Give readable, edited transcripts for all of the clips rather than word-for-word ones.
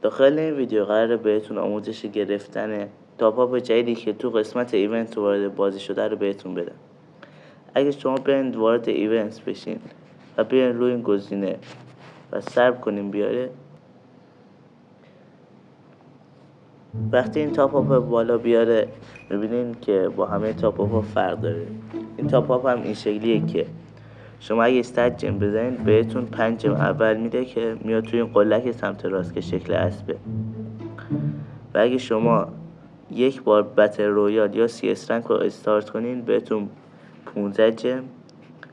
داخل این ویدیو قراره بهتون آموزش گرفتن تاپ جدیدی که تو قسمت ایونت وارد بازی شده رو بهتون بدم. اگه شما برین وارد ایونت بشین و برین روی این گزینه و صبر کنین بیاره، وقتی این تاپ بالا بیاره میبینین که با همه تاپ فرق داره. این تاپ هم این شکلیه که شما اگه 100 جم بزنین بهتون 5 جم اول میده که میاد توی این قلک سمت راست که شکل اسبه، و اگه شما یک بار بتل رویال یا سی اس رنک رو استارت کنین بهتون 15 جم،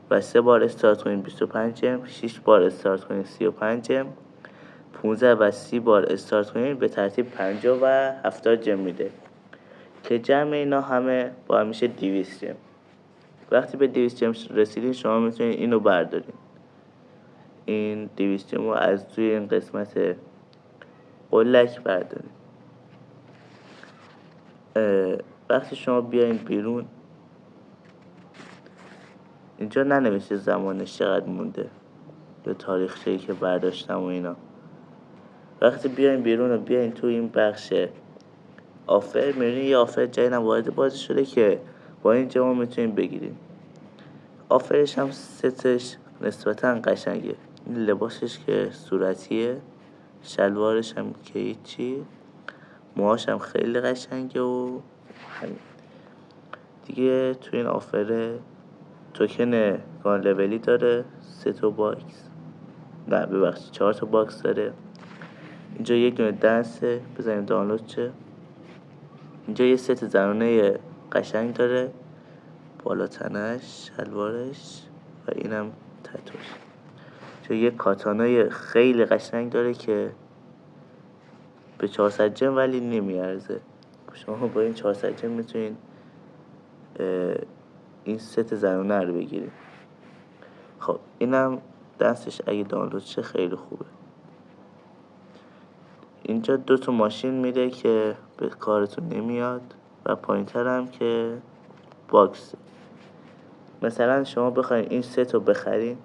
و 3 بار استارت کنین 25 جم، 6 بار استارت کنین 35 جم، 15 و 30 بار استارت کنین به ترتیب 50 و 70 جم میده که جمع اینا همه با هم میشه 200 جم. وقتی به 200 جم رسیدین شما میتونین اینو بردارین، این 200 جم رو از توی این قسمت قلک بردارین. وقتی شما بیاین بیرون اینجا ننوشته زمانش چقدر مونده یا تاریخچه‌ای که برداشتم و اینا. وقتی بیاین بیرون و بیاین تو این بخش آفر میبینین یه آفر جدیدم وارد بازی شده که با این جمع میتونین بگیرین. آفرش هم ستش نسبتا قشنگه. این لباسش که صورتیه، شلوارش هم که هیچی، موهاش هم خیلی قشنگه و همین دیگه. تو این آفر توکن گان لولی داره، 3 تا باکس، نه ببخشید 4 تا باکس داره. اینجا یک دونه دنسه، بزنیم دانلود چه. اینجا یه ست زنونه قشنگ داره، بالاتنش، شلوارش و اینم تتوش. اینجا یه کاتانای خیلی قشنگ داره که به 400 جم ولی نمیارزه. شما با این 400 جم میتونین این ست زنونه رو بگیرید. خب اینم دستش اگه دانلود شه خیلی خوبه. اینجا 2 تا ماشین میده که به کارتون نمیاد و پایینتر هم که باکس. مثلا شما بخواین این ست رو بخرین،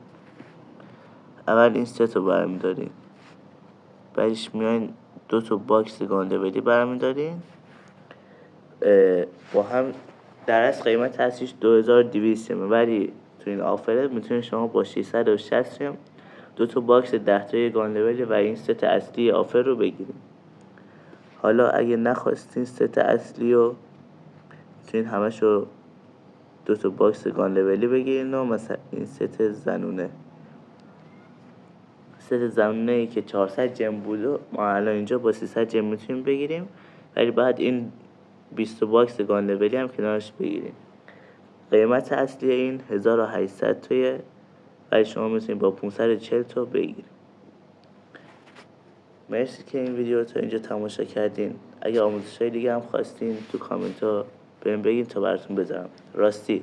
اول این ست رو برمیدارین، بعدش میاین 2 تا باکس گان لولی برمیدارین، با هم در از قیمت هستش 2200 جمه، ولی تو این آفره میتونید شما با 660 جم 2 تا باکس 10 تای گان لولی و این ست اصلی آفر رو بگیرید. حالا اگه نخواستین ست اصلی رو میتونید همشو 2 تا باکس گان لولی بگیرین و مثلا این ست زنونه ای که 400 جم بود ما الان اینجا با 300 جم میتونیم بگیریم، ولی بعد این 20 باکس گان لولی هم کنارش بگیریم. قیمت اصلی این 1800 تویه، ولی شما میتونید با 540 تا بگیرید. مرسی که این ویدیو رو تا اینجا تماشا کردین. اگه آموزش‌های دیگه هم خواستین تو کامنت ها بهم بگین تا براتون بذارم. راستی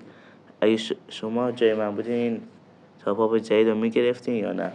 اگه شما جای من بودین این تاپ جدید رو میگرفتین یا نه؟